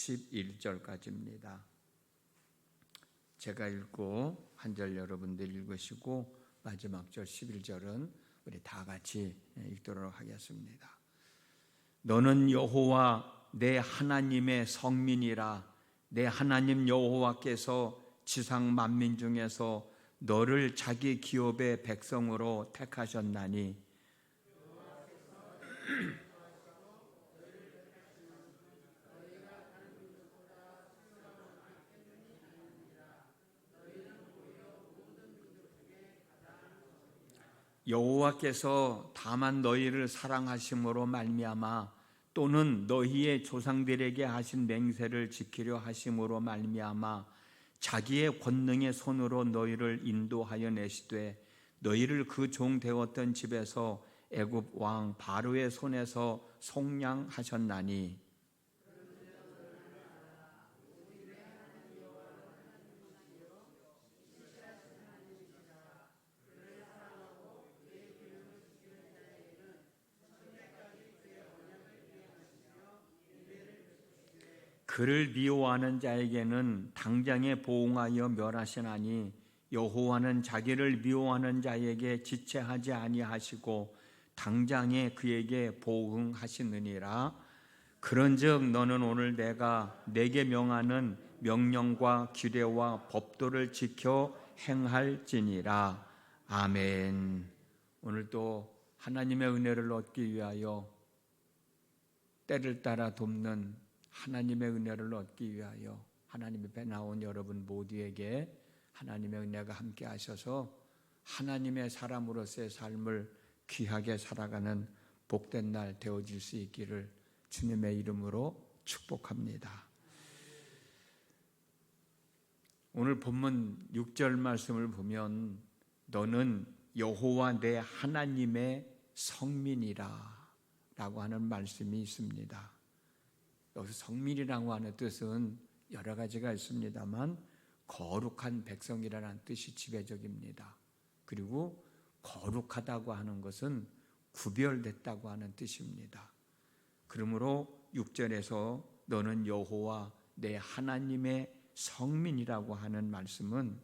11절까지입니다. 제가 읽고 한 절 여러분들 읽으시고 마지막 절 11절은 우리 다 같이 읽도록 하겠습니다. 너는 여호와 내 하나님의 성민이라. 내 하나님 여호와께서 지상 만민 중에서 너를 자기 기업의 백성으로 택하셨나니 여호와께서 다만 너희를 사랑하심으로 말미암아 또는 너희의 조상들에게 하신 맹세를 지키려 하심으로 말미암아 자기의 권능의 손으로 너희를 인도하여 내시되 너희를 그 종 되었던 집에서 애굽 왕 바로의 손에서 속량하셨나니 그를 미워하는 자에게는 당장에 보응하여 멸하시나니 여호와는 자기를 미워하는 자에게 지체하지 아니하시고 당장에 그에게 보응하시느니라. 그런즉 너는 오늘 내가 내게 명하는 명령과 규례와 법도를 지켜 행할지니라. 아멘. 오늘도 하나님의 은혜를 얻기 위하여 때를 따라 돕는 하나님의 은혜를 얻기 위하여 하나님 앞에 나온 여러분 모두에게 하나님의 은혜가 함께 하셔서 하나님의 사람으로서의 삶을 귀하게 살아가는 복된 날 되어질 수 있기를 주님의 이름으로 축복합니다. 오늘 본문 6절 말씀을 보면 너는 여호와 내 하나님의 성민이라 라고 하는 말씀이 있습니다. 여기서 성민이라고 하는 뜻은 여러 가지가 있습니다만 거룩한 백성이라는 뜻이 지배적입니다. 그리고 거룩하다고 하는 것은 구별됐다고 하는 뜻입니다. 그러므로 6절에서 너는 여호와 내 하나님의 성민이라고 하는 말씀은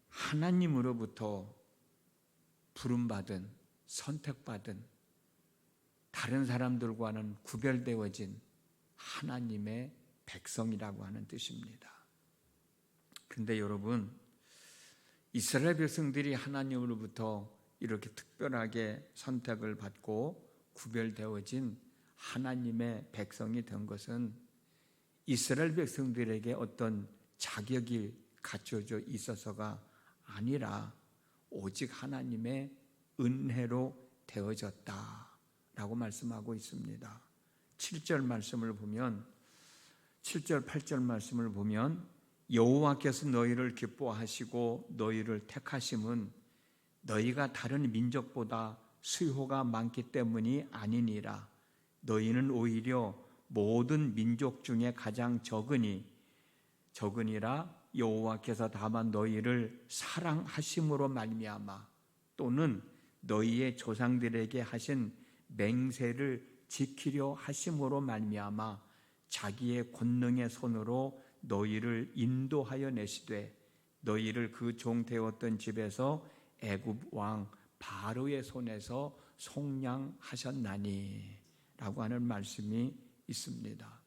하나님으로부터 부름받은, 선택받은 다른 사람들과는 구별되어진 하나님의 백성이라고 하는 뜻입니다. 그런데 여러분, 이스라엘 백성들이 하나님으로부터 이렇게 특별하게 선택을 받고 구별되어진 하나님의 백성이 된 것은 이스라엘 백성들에게 어떤 자격이 갖춰져 있어서가 아니라 오직 하나님의 은혜로 되어졌다 라고 말씀하고 있습니다. 7절 말씀을 보면 7절 8절 말씀을 보면 여호와께서 너희를 기뻐하시고 너희를 택하심은 너희가 다른 민족보다 수효가 많기 때문이 아니니라. 너희는 오히려 모든 민족 중에 가장 적으니라. 여호와께서 다만 너희를 사랑하심으로 말미암아 또는 너희의 조상들에게 하신 맹세를 지키려 하심으로 말미암아 자기의 권능의 손으로 너희를 인도하여 내시되 너희를 그 종 되었던 집에서 애굽 왕 바로의 손에서 속량하셨나니 라고 하는 말씀이 있습니다.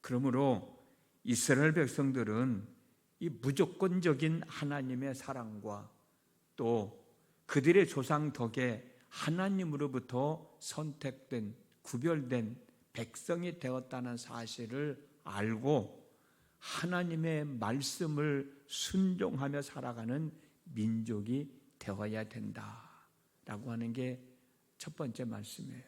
그러므로 이스라엘 백성들은 이 무조건적인 하나님의 사랑과 또 그들의 조상 덕에 하나님으로부터 선택된, 구별된 백성이 되었다는 사실을 알고 하나님의 말씀을 순종하며 살아가는 민족이 되어야 된다라고 하는 게 첫 번째 말씀이에요.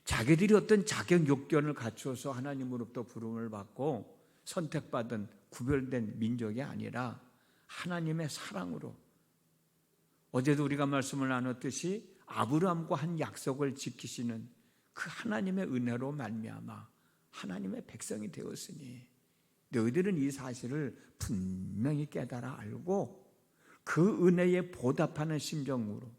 자기들이 어떤 자격 요건을 갖추어서 하나님으로부터 부름을 받고 선택받은 구별된 민족이 아니라 하나님의 사랑으로, 어제도 우리가 말씀을 나눴듯이 아브라함과 한 약속을 지키시는 그 하나님의 은혜로 말미암아 하나님의 백성이 되었으니 너희들은 이 사실을 분명히 깨달아 알고 그 은혜에 보답하는 심정으로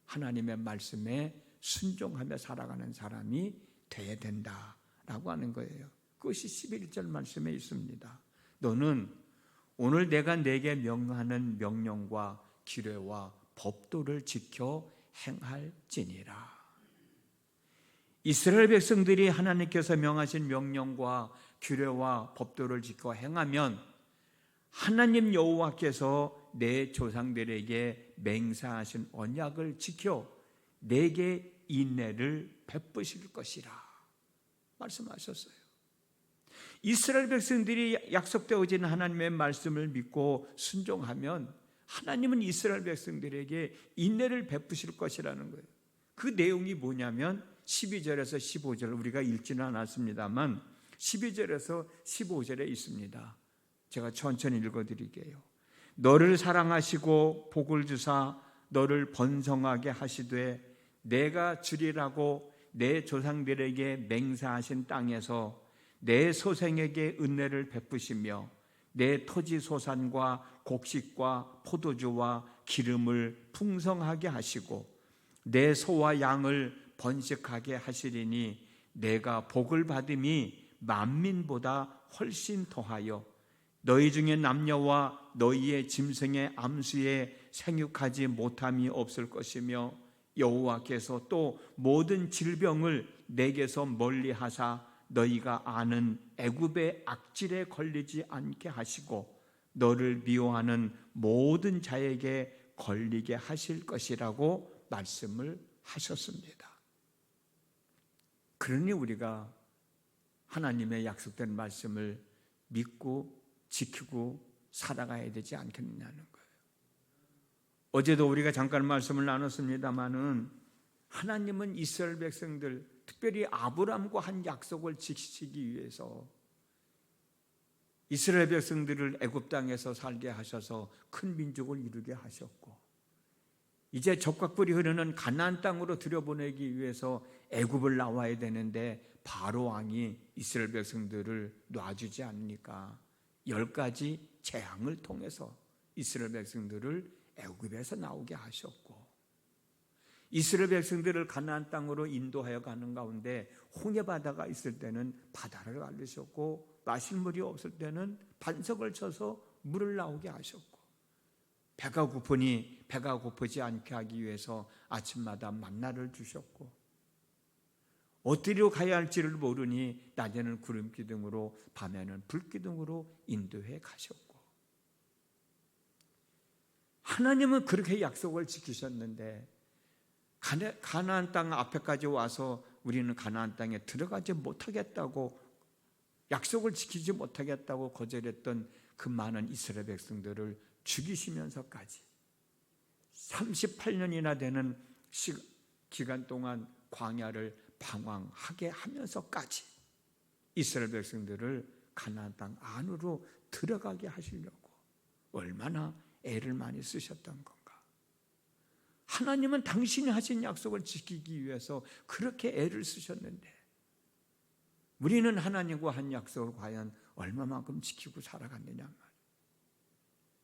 하나님의 말씀에 순종하며 살아가는 사람이 돼야 된다라고 하는 거예요. 그것이 11절 말씀에 있습니다. 너는 오늘 내가 내게 명하는 명령과 규례와 법도를 지켜 행할지니라. 이스라엘 백성들이 하나님께서 명하신 명령과 규례와 법도를 지켜 행하면 하나님 여호와께서 내 조상들에게 맹세하신 언약을 지켜 내게 인내를 베푸실 것이라 말씀하셨어요. 이스라엘 백성들이 약속되어진 하나님의 말씀을 믿고 순종하면 하나님은 이스라엘 백성들에게 인내를 베푸실 것이라는 거예요. 그 내용이 뭐냐면 12절에서 15절 우리가 읽지는 않았습니다만 12절에서 15절에 있습니다. 제가 천천히 읽어드릴게요. 너를 사랑하시고 복을 주사 너를 번성하게 하시되 내가 주리라고 내 조상들에게 맹세하신 땅에서 내 소생에게 은혜를 베푸시며 내 토지 소산과 곡식과 포도주와 기름을 풍성하게 하시고 내 소와 양을 번식하게 하시리니 내가 복을 받음이 만민보다 훨씬 더하여 너희 중에 남녀와 너희의 짐승의 암수에 생육하지 못함이 없을 것이며 여호와께서 또 모든 질병을 내게서 멀리하사 너희가 아는 애굽의 악질에 걸리지 않게 하시고 너를 미워하는 모든 자에게 걸리게 하실 것이라고 말씀을 하셨습니다. 그러니 우리가 하나님의 약속된 말씀을 믿고 지키고 살아가야 되지 않겠느냐는 거예요. 어제도 우리가 잠깐 말씀을 나눴습니다마는 하나님은 이스라엘 백성들, 특별히 아브라함과 한 약속을 지키시기 위해서 이스라엘 백성들을 애굽 땅에서 살게 하셔서 큰 민족을 이루게 하셨고, 이제 적각불이 흐르는 가나안 땅으로 들여보내기 위해서 애굽을 나와야 되는데 바로 왕이 이스라엘 백성들을 놔주지 않으니까 10가지 재앙을 통해서 이스라엘 백성들을 애굽에서 나오게 하셨고, 이스라엘 백성들을 가나안 땅으로 인도하여 가는 가운데 홍해 바다가 있을 때는 바다를 갈르셨고, 마실 물이 없을 때는 반석을 쳐서 물을 나오게 하셨고, 배가 고프니 배가 고프지 않게 하기 위해서 아침마다 만나를 주셨고, 어디로 가야 할지를 모르니 낮에는 구름 기둥으로 밤에는 불 기둥으로 인도해 가셨고, 하나님은 그렇게 약속을 지키셨는데 가나안 땅 앞에까지 와서 우리는 가나안 땅에 들어가지 못하겠다고, 약속을 지키지 못하겠다고 거절했던 그 많은 이스라엘 백성들을 죽이시면서까지 38년이나 되는 기간 동안 광야를 방황하게 하면서까지 이스라엘 백성들을 가나안 땅 안으로 들어가게 하시려고 얼마나 애를 많이 쓰셨던 건가. 하나님은 당신이 하신 약속을 지키기 위해서 그렇게 애를 쓰셨는데 우리는 하나님과 한 약속을 과연 얼마만큼 지키고 살아갔느냐 말이에요.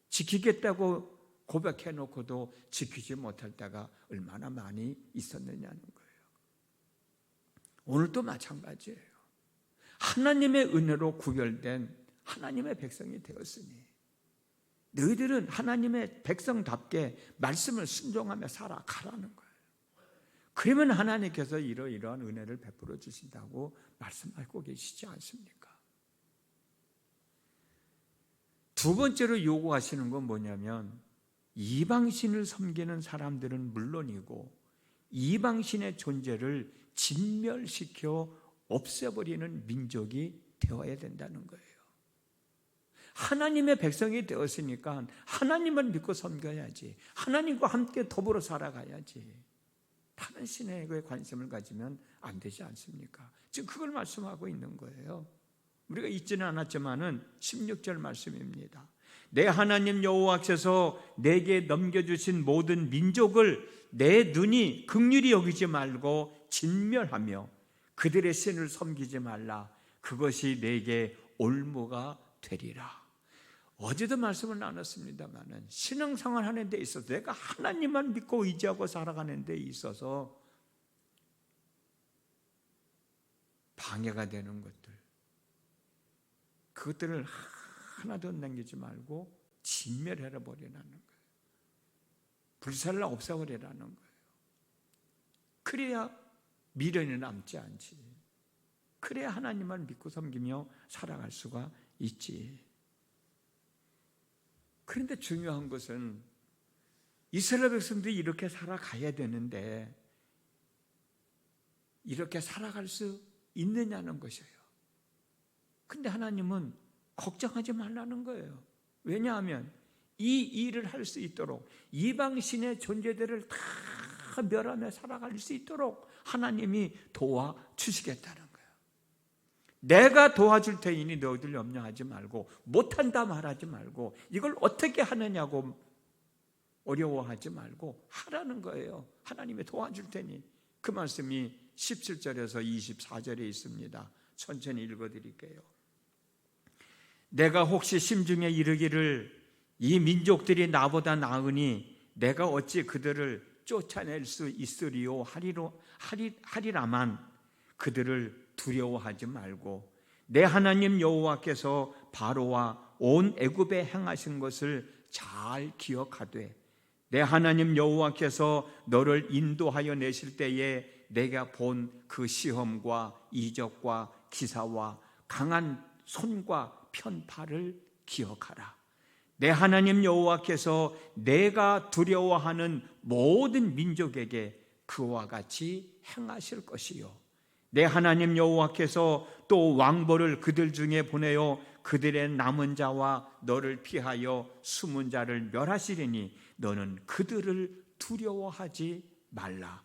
지키겠다고 고백해놓고도 지키지 못할 때가 얼마나 많이 있었느냐는 거예요. 오늘도 마찬가지예요. 하나님의 은혜로 구별된 하나님의 백성이 되었으니 너희들은 하나님의 백성답게 말씀을 순종하며 살아가라는 거예요. 그러면 하나님께서 이러이러한 은혜를 베풀어 주신다고 말씀하고 계시지 않습니까? 두 번째로 요구하시는 건 뭐냐면, 이방신을 섬기는 사람들은 물론이고 이방신의 존재를 진멸시켜 없애버리는 민족이 되어야 된다는 거예요. 하나님의 백성이 되었으니까 하나님을 믿고 섬겨야지, 하나님과 함께 더불어 살아가야지, 다른 신에 관심을 가지면 안 되지 않습니까? 지금 그걸 말씀하고 있는 거예요. 우리가 잊지는 않았지만은 16절 말씀입니다. 내 하나님 여호와께서 내게 넘겨주신 모든 민족을 내 눈이 긍휼히 여기지 말고 진멸하며 그들의 신을 섬기지 말라. 그것이 내게 올무가 되리라. 어제도 말씀을 나눴습니다만은 신앙생활 하는 데 있어서, 내가 하나님만 믿고 의지하고 살아가는 데 있어서 방해가 되는 것들, 그것들을 하나도 남기지 말고 진멸해라 버리라는 거예요. 불살라 없애버리라는 거예요. 그래야 미련이 남지 않지. 그래야 하나님을 믿고 섬기며 살아갈 수가 있지. 그런데 중요한 것은 이스라엘 백성들이 이렇게 살아가야 되는데 이렇게 살아갈 수 있느냐는 것이에요. 근데 하나님은 걱정하지 말라는 거예요. 왜냐하면 이 일을 할 수 있도록 이방신의 존재들을 다 멸하며 살아갈 수 있도록 하나님이 도와주시겠다는 거예요. 내가 도와줄 테니 너희들 염려하지 말고, 못한다 말하지 말고, 이걸 어떻게 하느냐고 어려워하지 말고 하라는 거예요. 하나님이 도와줄 테니. 그 말씀이 17절에서 24절에 있습니다. 천천히 읽어드릴게요. 내가 혹시 심중에 이르기를 이 민족들이 나보다 나으니 내가 어찌 그들을 쫓아낼 수 있으리요 하리라만 그들을 두려워하지 말고 내 하나님 여호와께서 바로와 온 애굽에 행하신 것을 잘 기억하되 내 하나님 여호와께서 너를 인도하여 내실 때에 내가 본 그 시험과 이적과 기사와 강한 손과 편팔을 기억하라. 내 하나님 여호와께서 내가 두려워하는 모든 민족에게 그와 같이 행하실 것이요 내 하나님 여호와께서 또 왕벌을 그들 중에 보내어 그들의 남은 자와 너를 피하여 숨은 자를 멸하시리니 너는 그들을 두려워하지 말라.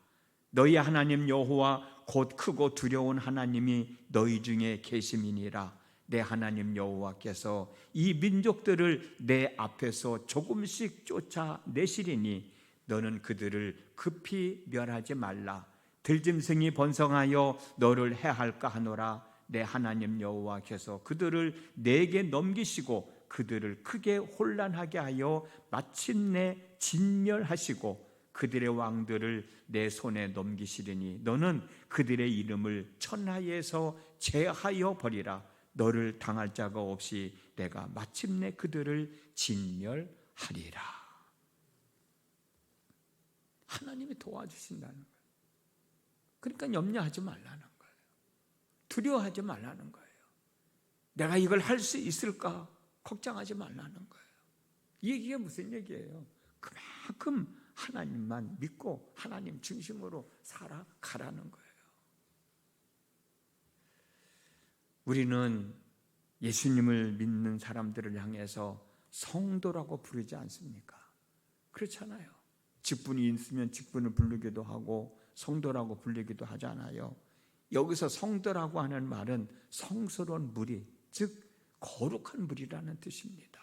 너희 하나님 여호와 곧 크고 두려운 하나님이 너희 중에 계심이니라. 내 하나님 여호와께서 이 민족들을 내 앞에서 조금씩 쫓아내시리니 너는 그들을 급히 멸하지 말라. 들짐승이 번성하여 너를 해할까 하노라. 내 하나님 여호와께서 그들을 내게 넘기시고 그들을 크게 혼란하게 하여 마침내 진멸하시고 그들의 왕들을 내 손에 넘기시리니 너는 그들의 이름을 천하에서 제하여 버리라. 너를 당할 자가 없이 내가 마침내 그들을 진멸하리라. 하나님이 도와주신다는 거예요. 그러니까 염려하지 말라는 거예요. 두려워하지 말라는 거예요. 내가 이걸 할 수 있을까 걱정하지 말라는 거예요. 이게 무슨 얘기예요? 그만큼 하나님만 믿고 하나님 중심으로 살아가라는 거예요. 우리는 예수님을 믿는 사람들을 향해서 성도라고 부르지 않습니까? 그렇잖아요. 직분이 있으면 직분을 부르기도 하고 성도라고 불리기도 하잖아요. 여기서 성도라고 하는 말은 성스러운 무리, 즉 거룩한 무리라는 뜻입니다.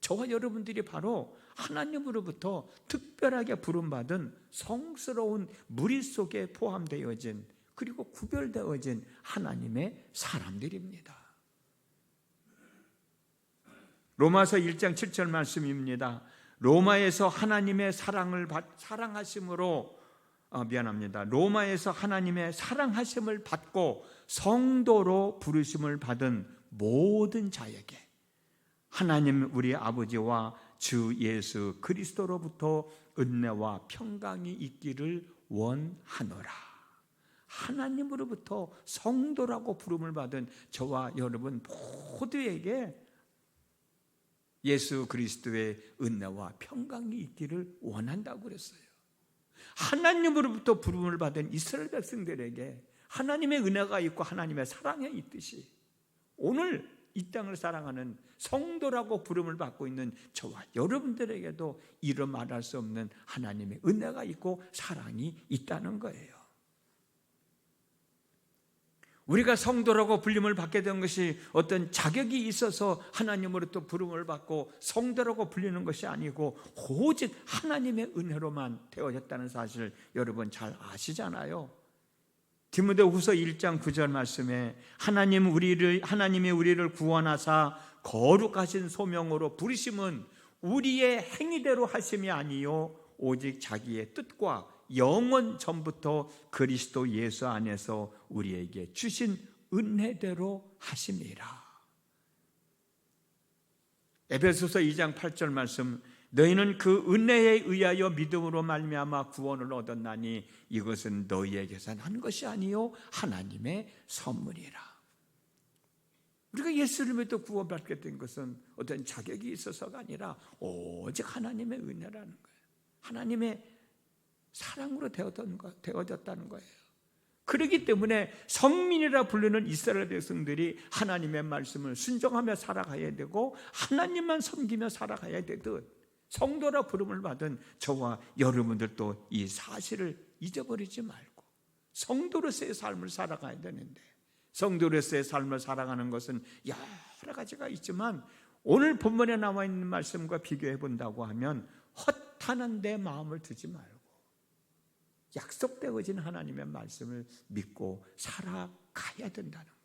저와 여러분들이 바로 하나님으로부터 특별하게 부름받은 성스러운 무리 속에 포함되어진 그리고 구별되어진 하나님의 사람들입니다. 로마서 1장 7절 말씀입니다. 로마에서 하나님의 로마에서 하나님의 사랑하심을 받고 성도로 부르심을 받은 모든 자에게 하나님 우리 아버지와 주 예수 그리스도로부터 은혜와 평강이 있기를 원하노라. 하나님으로부터 성도라고 부름을 받은 저와 여러분 모두에게 예수 그리스도의 은혜와 평강이 있기를 원한다고 그랬어요. 하나님으로부터 부름을 받은 이스라엘 백성들에게 하나님의 은혜가 있고 하나님의 사랑이 있듯이 오늘 이 땅을 사랑하는 성도라고 부름을 받고 있는 저와 여러분들에게도 이루 말할 수 없는 하나님의 은혜가 있고 사랑이 있다는 거예요. 우리가 성도라고 불림을 받게 된 것이 어떤 자격이 있어서 하나님으로부터 부름을 받고 성도라고 불리는 것이 아니고 오직 하나님의 은혜로만 되어졌다는 사실 여러분 잘 아시잖아요. 디모데후서 1장 9절 말씀에 하나님이 우리를 구원하사 거룩하신 소명으로 부르심은 우리의 행위대로 하심이 아니요 오직 자기의 뜻과 영원 전부터 그리스도 예수 안에서 우리에게 주신 은혜대로 하심이라. 에베소서 2장 8절 말씀, 너희는 그 은혜에 의하여 믿음으로 말미암아 구원을 얻었나니 이것은 너희에게서 난 것이 아니요 하나님의 선물이라. 우리가 예수를 믿어 구원받게 된 것은 어떤 자격이 있어서가 아니라 오직 하나님의 은혜라는 거예요. 하나님의 사랑으로 되어졌다는 거예요. 그렇기 때문에 성민이라 부르는 이스라엘 백성들이 하나님의 말씀을 순종하며 살아가야 되고 하나님만 섬기며 살아가야 되듯 성도라 부름을 받은 저와 여러분들도 이 사실을 잊어버리지 말고 성도로서의 삶을 살아가야 되는데, 성도로서의 삶을 살아가는 것은 여러 가지가 있지만 오늘 본문에 나와 있는 말씀과 비교해 본다고 하면 허탄한 데 마음을 두지 말고 약속되어진 하나님의 말씀을 믿고 살아가야 된다는 거예요.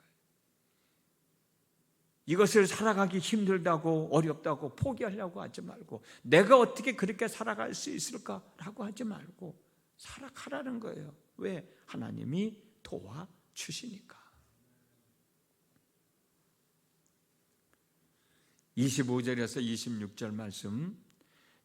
이것을 살아가기 힘들다고 어렵다고 포기하려고 하지 말고 내가 어떻게 그렇게 살아갈 수 있을까라고 하지 말고 살아가라는 거예요. 왜? 하나님이 도와주시니까. 25절에서 26절 말씀,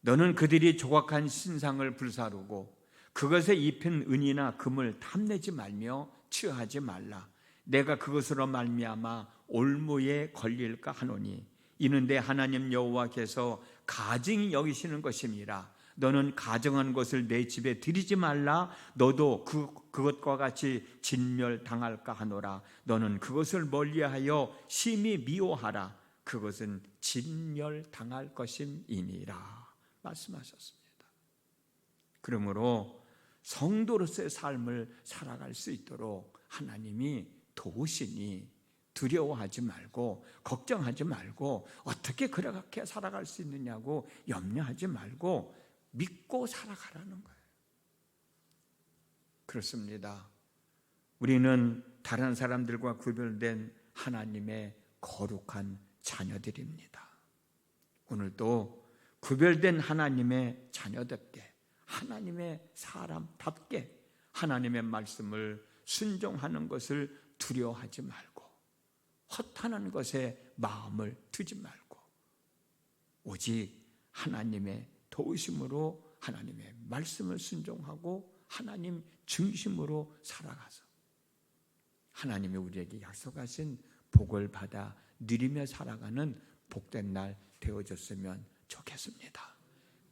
너는 그들이 조각한 신상을 불사르고 그것에 입힌 은이나 금을 탐내지 말며 취하지 말라. 내가 그것으로 말미암아 올무에 걸릴까 하노니 이는 내 하나님 여호와께서 가증히 여기시는 것임이라. 너는 가증한 것을 내 집에 들이지 말라. 너도 그것과 같이 진멸당할까 하노라. 너는 그것을 멀리하여 심히 미워하라. 그것은 진멸당할 것임이니라 말씀하셨습니다. 그러므로 성도로서의 삶을 살아갈 수 있도록 하나님이 도우시니 두려워하지 말고 걱정하지 말고 어떻게 그렇게 살아갈 수 있느냐고 염려하지 말고 믿고 살아가라는 거예요. 그렇습니다. 우리는 다른 사람들과 구별된 하나님의 거룩한 자녀들입니다. 오늘도 구별된 하나님의 자녀답게 하나님의 사람답게 하나님의 말씀을 순종하는 것을 두려워하지 말고 허탄한 것에 마음을 두지 말고 오직 하나님의 도우심으로 하나님의 말씀을 순종하고 하나님 중심으로 살아가서 하나님이 우리에게 약속하신 복을 받아 누리며 살아가는 복된 날 되어졌으면 좋겠습니다.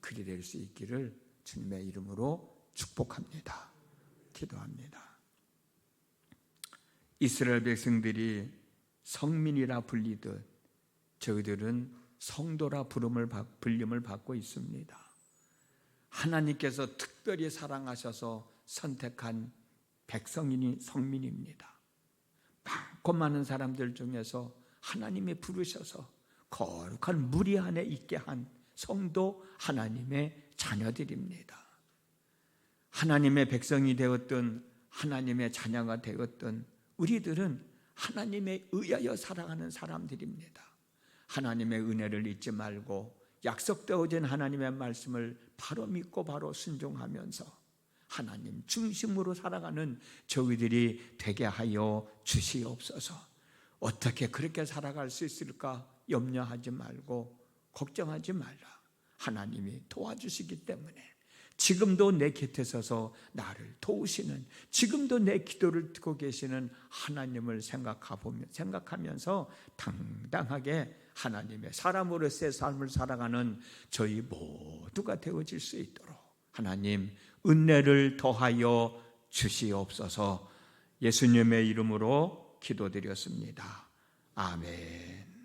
그리 될 수 있기를 주님의 이름으로 축복합니다. 기도합니다. 이스라엘 백성들이 성민이라 불리듯 저희들은 성도라 불림을 받고 있습니다. 하나님께서 특별히 사랑하셔서 선택한 백성이니 성민입니다. 많고 많은 사람들 중에서 하나님이 부르셔서 거룩한 무리 안에 있게 한 성도 하나님의 자녀들입니다. 하나님의 백성이 되었든 하나님의 자녀가 되었든 우리들은 하나님에 의하여 살아가는 사람들입니다. 하나님의 은혜를 잊지 말고 약속되어진 하나님의 말씀을 바로 믿고 바로 순종하면서 하나님 중심으로 살아가는 저희들이 되게 하여 주시옵소서. 어떻게 그렇게 살아갈 수 있을까 염려하지 말고 걱정하지 말라. 하나님이 도와주시기 때문에 지금도 내 곁에 서서 나를 도우시는, 지금도 내 기도를 듣고 계시는 하나님을 생각하면서 당당하게 하나님의 사람으로서의 삶을 살아가는 저희 모두가 되어질 수 있도록 하나님 은혜를 더하여 주시옵소서. 예수님의 이름으로 기도드렸습니다. 아멘.